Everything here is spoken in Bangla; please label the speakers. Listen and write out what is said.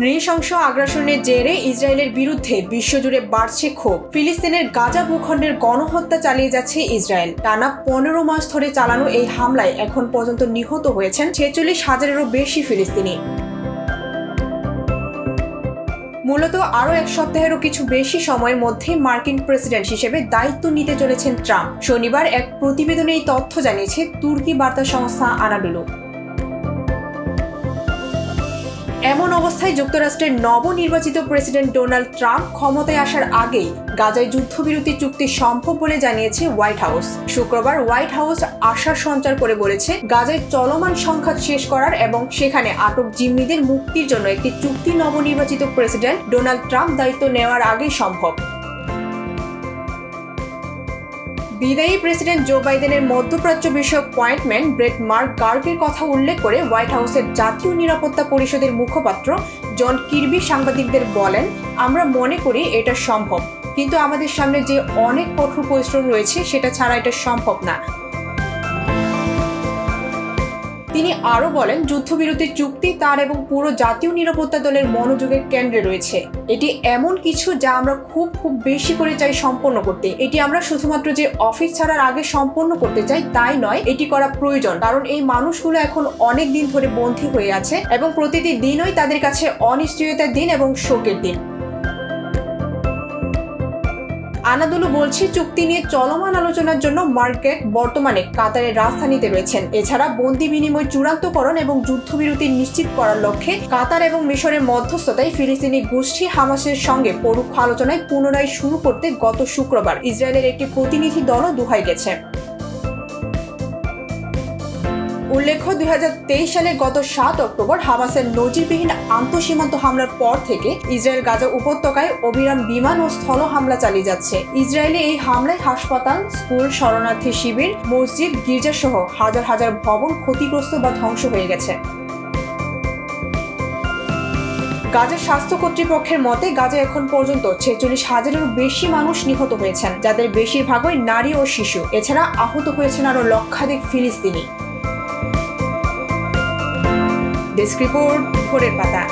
Speaker 1: নৃশংস আগ্রাসনের জেরে ইসরায়েলের বিরুদ্ধে বিশ্বজুড়ে বাড়ছে ক্ষোভ। ফিলিস্তিনের গাজা ভূখণ্ডের গণহত্যা চালিয়ে যাচ্ছে ইসরায়েল। টানা 15 মাস ধরে চালানো এই হামলায় এখন পর্যন্ত নিহত হয়েছেন 46,000-এরও বেশি ফিলিস্তিনি। মূলত আরও এক সপ্তাহেরও কিছু বেশি সময়ের মধ্যে মার্কিন প্রেসিডেন্ট হিসেবে দায়িত্ব নিতে চলেছেন ট্রাম্প। শনিবার এক প্রতিবেদনে এই তথ্য জানিয়েছে তুর্কি বার্তা সংস্থা আনাডোলু। এমন অবস্থায় যুক্তরাষ্ট্রের নবনির্বাচিত প্রেসিডেন্ট ডোনাল্ড ট্রাম্প ক্ষমতায় আসার আগেই গাজায় যুদ্ধবিরতি চুক্তি সম্ভব বলে জানিয়েছে হোয়াইট হাউস। শুক্রবার হোয়াইট হাউস আশা সঞ্চার করে বলেছে, গাজায় চলমান সংঘাত শেষ করার এবং সেখানে আটক জিম্মিদের মুক্তির জন্য একটি চুক্তি নবনির্বাচিত প্রেসিডেন্ট ডোনাল্ড ট্রাম্প দায়িত্ব নেওয়ার আগেই সম্ভব। বিদায়ী প্রেসিডেন্ট জো বাইডেনের মধ্যপ্রাচ্য বিষয়ক পয়েন্টম্যান ব্রেট মার্ক গার্গের কথা উল্লেখ করে হোয়াইট হাউসের জাতীয় নিরাপত্তা পরিষদের মুখপাত্র জন কির্বি সাংবাদিকদের বলেন, আমরা মনে করি এটা সম্ভব, কিন্তু আমাদের সামনে যে অনেক কঠোর পরিশ্রম রয়েছে সেটা ছাড়া এটা সম্ভব না। তিনি আরও বলেন, যুদ্ধবিরতির চুক্তি তার এবং পুরো জাতীয় নিরাপত্তা দলের মনোযোগের কেন্দ্রে রয়েছে। এটি এমন কিছু যা আমরা খুব বেশি করে চাই সম্পন্ন করতে। এটি আমরা শুধুমাত্র যে অফিস ছাড়ার আগে সম্পন্ন করতে চাই তাই নয়, এটি করা প্রয়োজন, কারণ এই মানুষগুলো এখন অনেক দিন ধরে বন্দী হয়ে আছে এবং প্রতিটি দিনই তাদের কাছে অনিশ্চয়তার দিন এবং শোকের দিন। আনাদোলু বলছে, চুক্তি নিয়ে চলমান আলোচনার জন্য মার্কেট বর্তমানে কাতারের রাজধানীতে রয়েছেন। এছাড়া বন্দি বিনিময় চূড়ান্তকরণ এবং যুদ্ধবিরতি নিশ্চিত করার লক্ষ্যে কাতার এবং মিশরের মধ্যস্থতায় ফিলিস্তিনি গোষ্ঠী হামাসের সঙ্গে পরোক্ষ আলোচনায় পুনরায় শুরু করতে গত শুক্রবার ইসরায়েলের একটি প্রতিনিধি দলও দোহায় গেছে। উল্লেখ্য, 2023 সালে গত 7 অক্টোবর হামাসের নজিরবিহীন আন্তঃসীমান্ত হামলার পর থেকে ইসরায়েল গাজা উপত্যকায় অবিরাম বিমান ও স্থল হামলা চালিয়ে যাচ্ছে। ইসরায়েলে এই হামলায় হাসপাতাল, স্কুল, শরণার্থী শিবির, মসজিদ, গির্জা সহ হাজার হাজার ভবন ক্ষতিগ্রস্ত বা ধ্বংস হয়ে গেছে। গাজার স্বাস্থ্য কর্তৃপক্ষের মতে, গাজায় এখন পর্যন্ত 46,000-এরও বেশি মানুষ নিহত হয়েছেন, যাদের বেশিরভাগই নারী ও শিশু। এছাড়া আহত হয়েছেন আরও লক্ষাধিক ফিলিস্তিনি। ডেস্ক রিপোর্ট, ভোরের পাতা।